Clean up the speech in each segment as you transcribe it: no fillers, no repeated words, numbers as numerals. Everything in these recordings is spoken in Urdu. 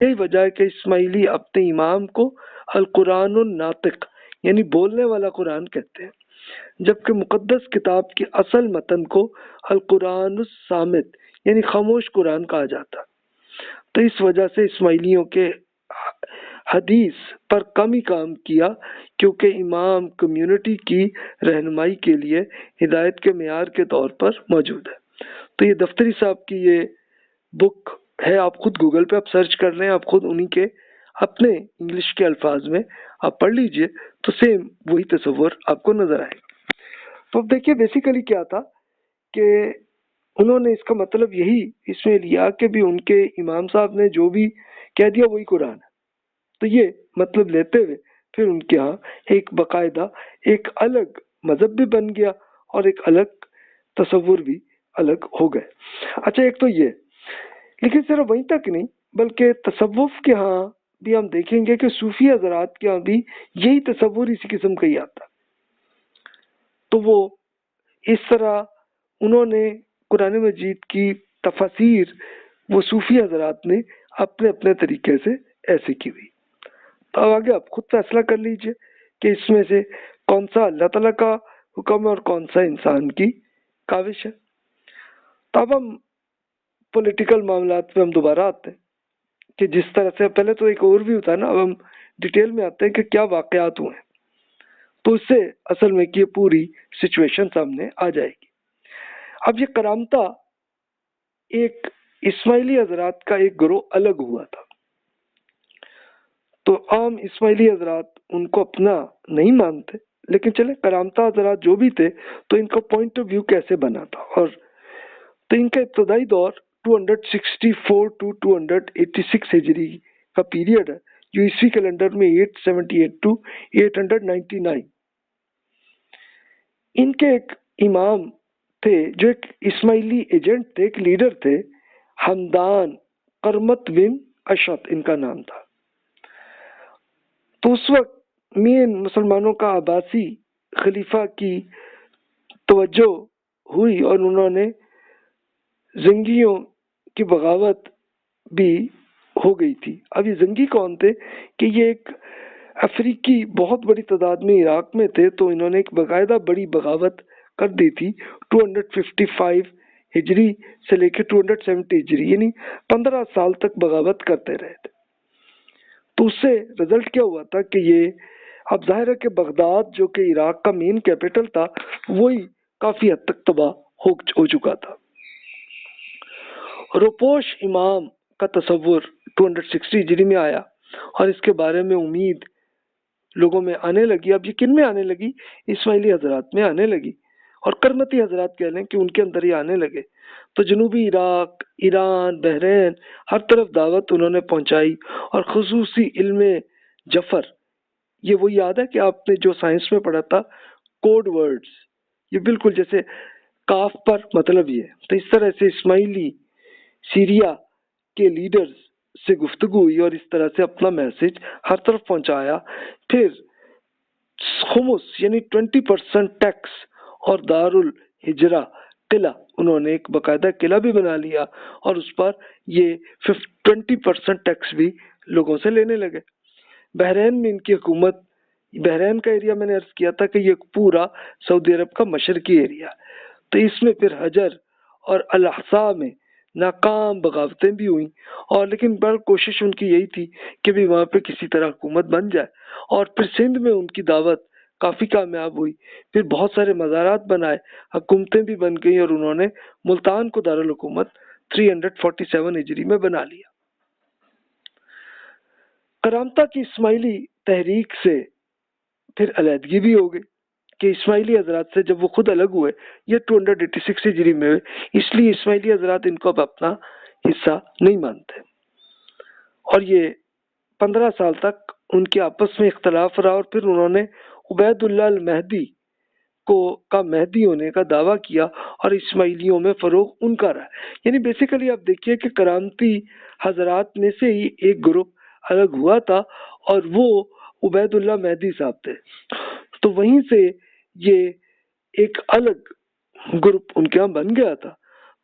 یہی وجہ ہے کہ اسماعیلی اپنے امام کو القرآن الناطق یعنی بولنے والا قرآن کہتے ہیں، جبکہ مقدس کتاب کے اصل متن کو القرآن الصامت یعنی خاموش قرآن کہا جاتا۔ تو اس وجہ سے اسماعیلیوں کے حدیث پر کم ہی کام کیا، کیونکہ امام کمیونٹی کی رہنمائی کے لیے ہدایت کے معیار کے طور پر موجود ہے۔ تو یہ دفتری صاحب کی یہ بک ہے، آپ خود گوگل پہ آپ سرچ کر لیں، آپ خود انہی کے اپنے انگلش کے الفاظ میں آپ پڑھ لیجئے تو سیم وہی تصور آپ کو نظر آئے گا۔ تو اب دیکھیے بیسیکلی کیا تھا کہ انہوں نے اس کا مطلب یہی اس میں لیا کہ بھی ان کے امام صاحب نے جو بھی کہہ دیا وہی قرآن ہے، تو یہ مطلب لیتے ہوئے پھر ان کے ہاں ایک باقاعدہ ایک الگ مذہب بھی بن گیا اور ایک الگ تصور بھی الگ ہو گئے۔ اچھا ایک تو یہ، لیکن صرف وہیں تک نہیں بلکہ تصوف کے ہاں بھی ہم دیکھیں گے کہ صوفی حضرات کے ہاں بھی یہی تصور اسی قسم کا ہی آتا۔ تو وہ اس طرح انہوں نے قرآن مجید کی تفاسیر وہ صوفی حضرات نے اپنے اپنے طریقے سے ایسے کی ہوئی۔ تو اب آگے آپ خود فیصلہ کر لیجئے کہ اس میں سے کون سا اللہ تعالیٰ کا حکم ہے اور کون سا انسان کی کاوش ہے۔ تو اب ہم پولیٹیکل معاملات پہ ہم دوبارہ آتے ہیں کہ جس طرح سے پہلے تو ایک اور بھی ہوتا ہے نا، اب ہم ڈیٹیل میں آتے ہیں کہ کیا واقعات ہوئے ہیں، تو اس سے اصل میں کہ پوری سچویشن سامنے آ جائے گی۔ اب یہ کرامتا ایک اسماعیلی حضرات کا ایک گروہ الگ ہوا تھا، تو عام اسماعیلی حضرات ان کو اپنا نہیں مانتے، لیکن چلے کرامتا حضرات جو بھی تھے تو ان کا پوائنٹ آف ویو کیسے بنا تھا، اور تو ان کا ابتدائی دور 264 to 286 ہجری کا پیریڈ ہے، جو عیسوی کیلنڈر میں 878 to 899۔ ان کے ایک امام تھے جو ایک اسماعیلی ایجنٹ تھے، ایک لیڈر تھے، حمدان قرمط بن اشعث ان کا نام تھا۔ تو اس وقت مین مسلمانوں کا عباسی خلیفہ کی توجہ ہوئی اور انہوں نے زنگیوں کی بغاوت بھی ہو گئی تھی۔ اب یہ زنگی کون تھے کہ یہ ایک افریقی بہت بڑی تعداد میں عراق میں تھے، تو انہوں نے ایک باقاعدہ بڑی بغاوت کر دی تھی 255 ہجری سے لے کے 270 ہجری، یعنی 15 سال تک بغاوت کرتے رہے تھے۔ تو اس سے رزلٹ کیا ہوا تھا کہ یہ اب ظاہر ہے کہ بغداد جو کہ عراق کا مین کیپٹل تھا وہی کافی حد تک تباہ ہو چکا تھا۔ روپوش امام کا تصور 260 ہجری میں آیا اور اس کے بارے میں امید لوگوں میں آنے لگی۔ اب یہ کن میں آنے لگی؟ اسماعیلی حضرات میں آنے لگی، اور کرمتی حضرات کہہ لیں کہ ان کے اندر ہی آنے لگے۔ تو جنوبی عراق، ایران، بحرین، ہر طرف دعوت انہوں نے پہنچائی، اور خصوصی علم جفر، یہ وہ یاد ہے کہ آپ نے جو سائنس میں پڑھا تھا کوڈ ورڈز، یہ بالکل جیسے کاف پر مطلب یہ، تو اس طرح سے اسماعیلی سیریا کے لیڈرز سے گفتگو ہوئی اور اس طرح سے اپنا میسج ہر طرف پہنچایا۔ پھر خمس یعنی 20% ٹیکس اور دار الحجرہ قلعہ، انہوں نے ایک باقاعدہ قلعہ بھی بنا لیا اور اس پر یہ 20% ٹیکس بھی لوگوں سے لینے لگے۔ بحرین میں ان کی حکومت، بحرین کا ایریا میں نے عرض کیا تھا کہ یہ پورا سعودی عرب کا مشرقی ایریا، تو اس میں پھر حجر اور الاحساء میں ناکام بغاوتیں بھی ہوئیں، اور لیکن بڑا کوشش ان کی یہی تھی کہ بھی وہاں پہ کسی طرح حکومت بن جائے۔ اور پھر سندھ میں ان کی دعوت کافی کامیاب ہوئی، پھر بہت سارے مزارات بنائے، حکومتیں بھی بن گئی، اور انہوں نے ملتان کو دارالحکومت 347 ہجری میں بنا لیا۔ کرامتا کی اسماعیلی تحریک سے پھر علیحدگی بھی ہو گئی کہ اسماعیلی حضرات سے جب وہ خود الگ ہوئے، یہ 286 ہجری میں ہوئے، اس لیے اسماعیلی حضرات ان کو اب اپنا حصہ نہیں مانتے، اور یہ 15 سال تک ان کے آپس میں اختلاف رہا، اور پھر انہوں نے عبید اللہ المہدی کا مہدی ہونے کا دعویٰ کیا، اور اسماعیلیوں میں فروغ ان کا رہا۔ یعنی بیسیکلی آپ دیکھیے کہ کرامتی حضرات میں سے ہی ایک گروپ الگ ہوا تھا، اور وہ عبید اللہ مہدی صاحب تھے، تو وہیں سے یہ ایک الگ گروپ ان کے ہاں بن گیا تھا۔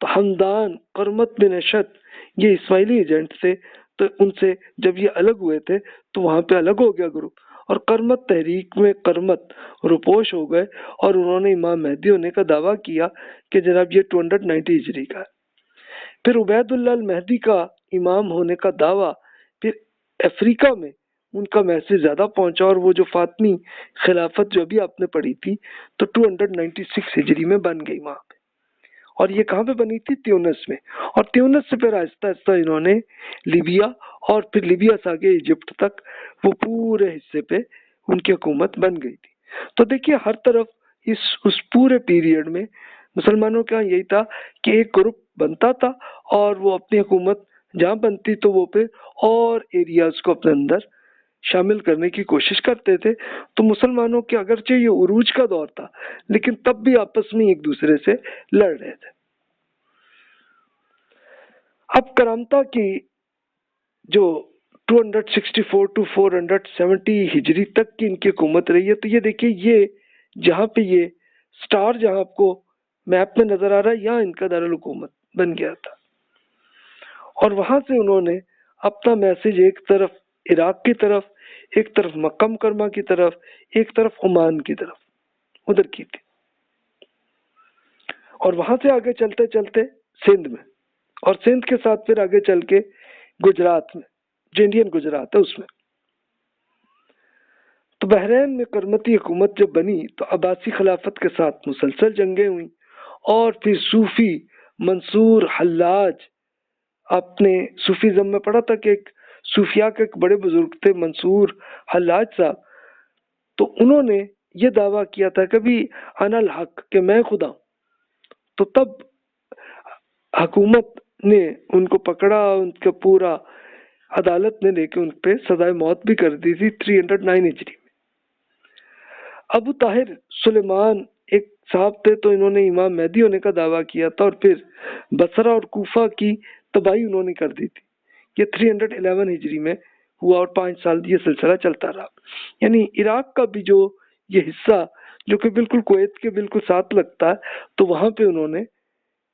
تو حمدان قرمط بن اشعث یہ اسماعیلی ایجنٹ سے تو ان سے جب یہ الگ ہوئے تھے تو وہاں پہ الگ ہو گیا گروپ، اور کرمت تحریک میں کرمت روپوش ہو گئے، اور انہوں نے امام مہدی ہونے کا دعویٰ کیا کہ جناب یہ 290 ہجری کا ہے۔ پھر عبید اللہ المہدی کا امام ہونے کا دعویٰ، پھر افریقہ میں ان کا میسج زیادہ پہنچا، اور وہ جو فاطمی خلافت جو ابھی آپ نے پڑھی تھی تو 296 ہجری میں بن گئی وہاں پہ، اور یہ کہاں پہ بنی تھی؟ تیونس میں، اور تیونس سے پھر آہستہ آہستہ انہوں نے لیبیا، اور پھر لیبیا سے آگے ایجپٹ تک وہ پورے حصے پہ ان کی حکومت بن گئی تھی۔ تو دیکھیے ہر طرف اس پورے پیریڈ میں مسلمانوں کا یہی تھا کہ ایک گروپ بنتا تھا، اور وہ اپنی حکومت جہاں بنتی تو وہ پہ اور ایریاز کو اپنے اندر شامل کرنے کی کوشش کرتے تھے۔ تو مسلمانوں کے اگرچہ یہ عروج کا دور تھا، لیکن تب بھی آپس میں ایک دوسرے سے لڑ رہے تھے۔ اب کرامتہ کی جو 264 to 470 ہجری تک کی ان کی حکومت رہی ہے، تو یہ دیکھیے یہ جہاں پہ یہ سٹار جہاں آپ کو میپ میں نظر آ رہا ہے، یہاں ان کا دارالحکومت بن گیا تھا، اور وہاں سے انہوں نے اپنا میسج ایک طرف عراق کی طرف، ایک طرف مکہ مکرمہ کی طرف، ایک طرف عمان کی طرف ادھر کی تھی، اور وہاں سے آگے چلتے چلتے سندھ میں، اور سندھ کے ساتھ پھر آگے چل کے گجرات میں، جو انڈین گجرات ہے اس میں۔ تو بحرین میں کرمتی حکومت جب بنی تو عباسی خلافت کے ساتھ مسلسل جنگیں ہوئیں، اور پھر صوفی منصور حلاج، آپ نے صوفیزم میں پڑھا تھا کہ ایک صوفیاء کے ایک بڑے بزرگ تھے منصور حلاج صاحب، تو انہوں نے یہ دعویٰ کیا تھا کہ بھی انا الحق، کہ میں خدا ہوں۔ تو تب حکومت نے ان کو پکڑا، ان کا پورا عدالت نے لے کے ان پہ سزائے موت بھی کر دی تھی 309 ہجری میں۔ ابو طاہر سلیمان ایک صاحب تھے، تو انہوں نے امام مہدی ہونے کا دعویٰ کیا تھا، اور پھر بصرہ اور کوفہ کی تباہی انہوں نے کر دی تھی۔ یہ 311 ہجری میں ہوا، اور 5 سال یہ سلسلہ چلتا رہا۔ یعنی عراق کا بھی جو یہ حصہ جو کہ بالکل کویت کے بالکل ساتھ لگتا ہے، تو وہاں پہ انہوں نے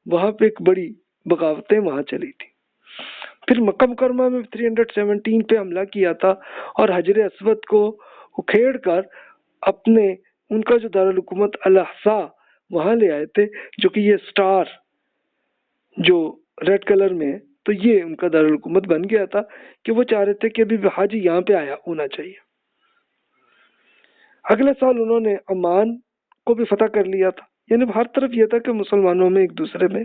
وہاں پہ ایک بڑی بغاوتیں وہاں چلی تھی۔ پھر مکہ مکرمہ میں 317 پہ حملہ کیا تھا، اور حجر اسود کو اکھیڑ کر اپنے ان کا جو دارالحکومت الاحسا وہاں لے آئے تھے، جو کہ یہ سٹار جو ریڈ کلر میں ہے، تو یہ ان کا دارالحکومت بن گیا تھا، کہ وہ چاہ رہے تھے کہ ابھی حاجی یہاں پہ آیا ہونا چاہیے۔ اگلے سال انہوں نے عمان کو بھی فتح کر لیا تھا۔ یعنی ہر طرف یہ تھا کہ مسلمانوں میں ایک دوسرے میں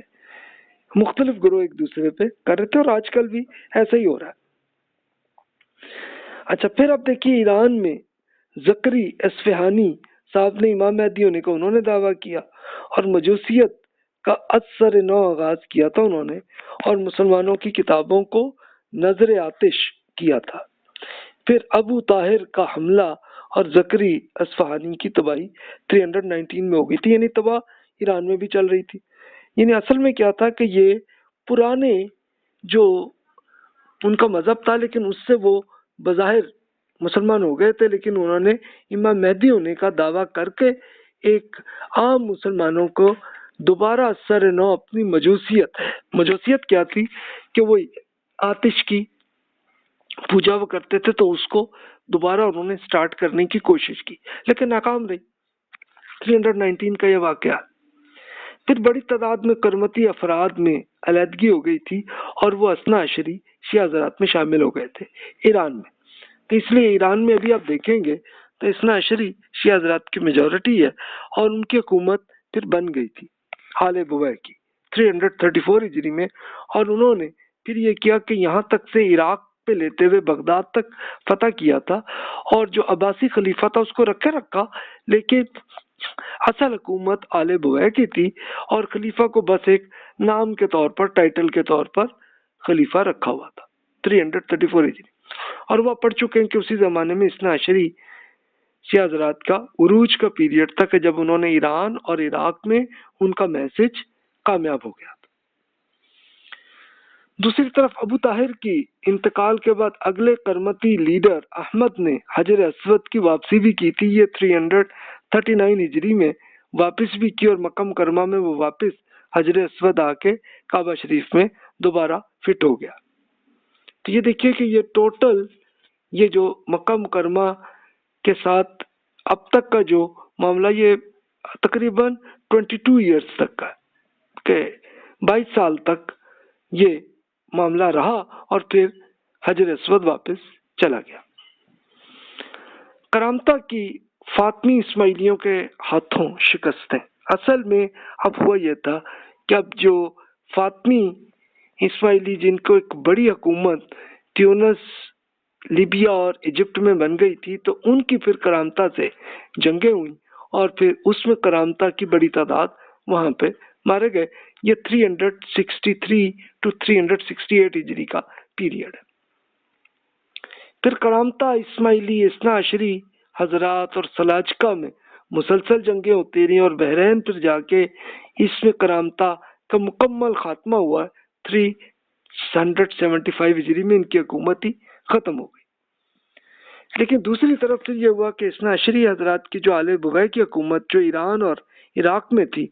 مختلف گروہ ایک دوسرے پہ کر رہے تھے، اور آج کل بھی ایسا ہی ہو رہا ہے۔ اچھا، پھر اب دیکھیے ایران میں زکری اصفہانی صاحب نے امام مہدی ہونے کا انہوں نے دعویٰ کیا، اور مجوسیت کا اثر نو آغاز کیا تھا انہوں نے، اور مسلمانوں کی کتابوں کو نظر آتش کیا تھا۔ پھر ابو طاہر کا حملہ اور زکری اصفہانی کی تباہی 319 میں ہو گئی تھی، یعنی تباہ ایران میں بھی چل رہی تھی۔ یعنی اصل میں کیا تھا کہ یہ پرانے جو ان کا مذہب تھا، لیکن اس سے وہ بظاہر مسلمان ہو گئے تھے، لیکن انہوں نے امام مہدی ہونے کا دعویٰ کر کے ایک عام مسلمانوں کو دوبارہ سر نو اپنی مجوسیت کیا تھی کہ وہ آتش کی پوجا وہ کرتے تھے، تو اس کو دوبارہ انہوں نے سٹارٹ کرنے کی کوشش کی، لیکن ناکام رہی۔ 319 کا یہ واقعہ۔ پھر بڑی تعداد میں کرمتی افراد میں علیحدگی ہو گئی تھی، اور وہ اثنا عشری شیعہ حضرات میں شامل ہو گئے تھے ایران میں۔ تو اس لیے ایران میں ابھی آپ دیکھیں گے تو اثنا عشری شیعہ حضرات کی میجورٹی ہے، اور ان کی حکومت پھر بن گئی تھی آل بویہ کی 334 ہجری میں، اور انہوں نے پھر یہ کیا کہ یہاں تک سے عراق پہ لیتے ہوئے بغداد تک فتح کیا تھا، اور جو عباسی خلیفہ تھا اس کو رکھا، لیکن اصل حکومت آل بویہ کی تھی، اور خلیفہ کو بس ایک نام کے طور پر، ٹائٹل کے طور پر خلیفہ رکھا ہوا تھا 334 ہجری۔ اور وہ پڑھ چکے ہیں کہ اسی زمانے میں اثنا عشری شیعہ حضرات کا عروج کا پیریڈ تھا، کہ جب انہوں نے ایران اور عراق میں ان کا میسج کامیاب ہو گیا تھا۔ دوسری طرف ابو طاہر کی انتقال کے بعد اگلے کرمتی لیڈر احمد نے حجر اسود کی واپسی بھی کی تھی، یہ 339 ہجری میں واپس بھی کی، اور مکہ مکرمہ میں وہ واپس حجر اسود آ کے کعبہ شریف میں دوبارہ فٹ ہو گیا۔ تو یہ دیکھیے کہ یہ ٹوٹل یہ جو مکہ مکرمہ کے ساتھ اب تک کا جو معاملہ یہ تقریباً 22 ایئرس تک کا کہ 22 سال تک یہ معاملہ رہا اور پھر حجر اسود واپس چلا گیا۔ کرامتہ کی فاطمی اسماعیلیوں کے ہاتھوں شکستیں، اصل میں اب ہوا یہ تھا کہ اب جو فاطمی اسماعیلی جن کو ایک بڑی حکومت تیونس، لیبیا اور ایجپٹ میں بن گئی تھی، تو ان کی پھر کرامتہ سے جنگیں ہوئیں اور پھر اس میں کرامتہ کی بڑی تعداد وہاں پہ مارے گئے۔ یہ 363 to 368 ہجری کا پیریڈ ہے۔ پھر کرامتہ اسماعیلی اثنا عشری حضرات اور سلاجقہ میں مسلسل جنگیں ہوتی رہیں اور بحرین پھر جا کے اس میں کرامتہ کا مکمل خاتمہ ہوا۔ 375 ہجری میں ان کی حکومت ہی ختم ہو گئی۔ لیکن دوسری طرف سے یہ ہوا کہ اثنا عشری حضرات کی جو آل بغی کی حکومت جو ایران اور عراق میں تھی،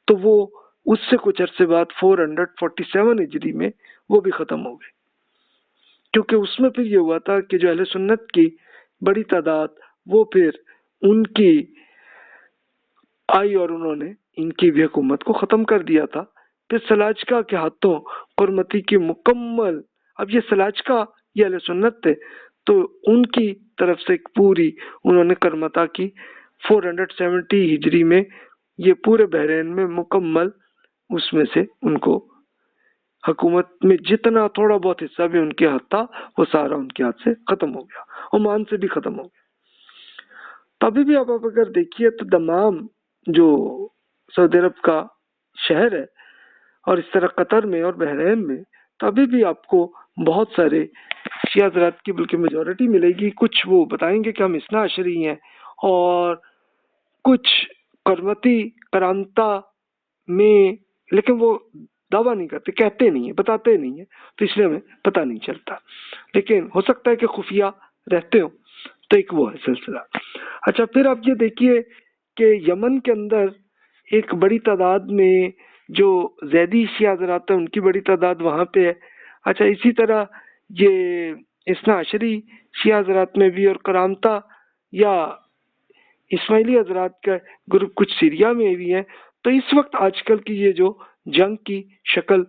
تو وہ اس سے کچھ عرصے بعد 447 ہجری میں وہ بھی ختم ہو گئے، کیونکہ اس میں پھر یہ ہوا تھا کہ جو اہل سنت کی بڑی تعداد وہ پھر ان کی آئی اور انہوں نے ان کی بھی حکومت کو ختم کر دیا تھا۔ پھر سلاجقہ کے ہاتھوں قرمتی کی مکمل، اب یہ سلاجقہ یہ اہل سنت تھے تو ان کی طرف سے ایک پوری انہوں نے کرمتا کی 470 ہجری میں یہ پورے بحرین میں مکمل اس میں سے ان کو حکومت میں جتنا تھوڑا بہت حصہ بھی ان کے ہاتھ تھا وہ سارا ان کے ہاتھ سے ختم ہو گیا، عمان سے بھی ختم ہو گیا۔ تبھی بھی آپ اگر دیکھیے تو دمام جو سعودی عرب کا شہر ہے اور اس طرح قطر میں اور بحرین میں، تبھی بھی آپ کو بہت سارے شیعہ حضرات کی بلکہ میجورٹی ملے گی۔ کچھ وہ بتائیں گے کہ ہم اثنا عشری ہیں اور کچھ کرمتی کرامتہ میں، لیکن وہ دعویٰ نہیں کرتے، کہتے نہیں ہیں، بتاتے نہیں ہیں، تو اس لیے ہمیں پتہ نہیں چلتا، لیکن ہو سکتا ہے کہ خفیہ رہتے ہوں، تو ایک وہ ہے سلسلہ۔ اچھا، پھر آپ یہ دیکھیے کہ یمن کے اندر ایک بڑی تعداد میں جو زیدی شیعہ حضرات ہیں ان کی بڑی تعداد وہاں پہ ہے۔ اچھا، اسی طرح یہ اثنا عشری شیعہ حضرات میں بھی اور کرامتہ یا اسماعیلی حضرات کا گروپ کچھ سیریا میں بھی ہیں۔ تو اس وقت آج کل کی یہ جو جنگ کی شکل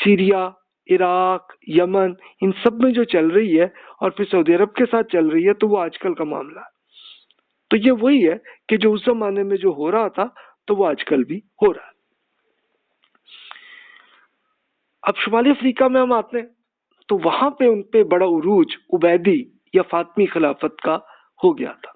سیریا، عراق، یمن، ان سب میں جو چل رہی ہے اور پھر سعودی عرب کے ساتھ چل رہی ہے، تو وہ آج کل کا معاملہ ہے۔ تو یہ وہی ہے کہ جو اس زمانے میں جو ہو رہا تھا تو وہ آج کل بھی ہو رہا ہے۔ اب شمالی افریقہ میں ہم آتے ہیں تو وہاں پہ ان پہ بڑا عروج عبیدی یا فاطمی خلافت کا ہو گیا تھا۔